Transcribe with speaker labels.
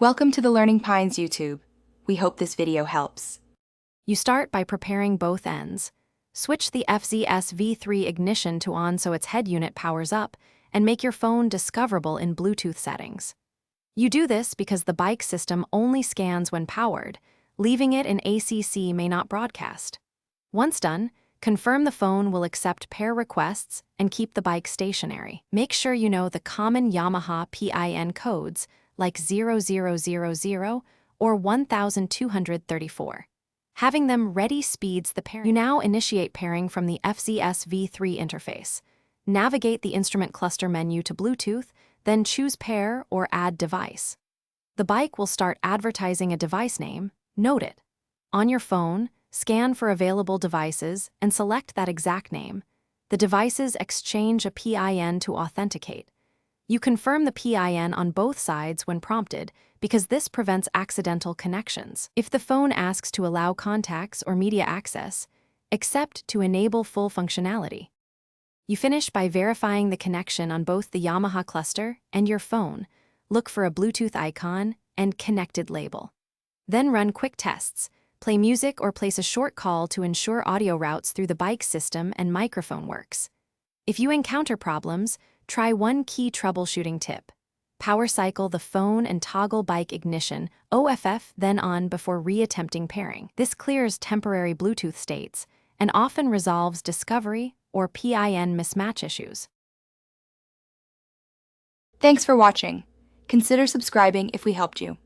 Speaker 1: Welcome to the Learning Pines YouTube. We hope this video helps.
Speaker 2: You start by preparing both ends. Switch the FZS V3 ignition to on so its head unit powers up, and make your phone discoverable in Bluetooth settings. You do this because the bike system only scans when powered. Leaving it in ACC may not broadcast. Once done, confirm the phone will accept pair requests and keep the bike stationary. Make sure you know the common Yamaha PIN codes like 0000 or 1234. Having them ready speeds the pairing. You now initiate pairing from the FZS V3 interface. Navigate the instrument cluster menu to Bluetooth, then choose Pair or Add Device. The bike will start advertising a device name. Note it. On your phone, scan for available devices and select that exact name. The devices exchange a PIN to authenticate. You confirm the PIN on both sides when prompted because this prevents accidental connections. If the phone asks to allow contacts or media access, accept to enable full functionality. You finish by verifying the connection on both the Yamaha cluster and your phone. Look for a Bluetooth icon and connected label. Then run quick tests. Play music or place a short call to ensure audio routes through the bike system and microphone works. If you encounter problems, try one key troubleshooting tip. Power cycle the phone and toggle bike ignition, OFF, then on before re-attempting pairing. This clears temporary Bluetooth states and often resolves discovery or PIN mismatch issues.
Speaker 1: Thanks for watching. Consider subscribing if we helped you.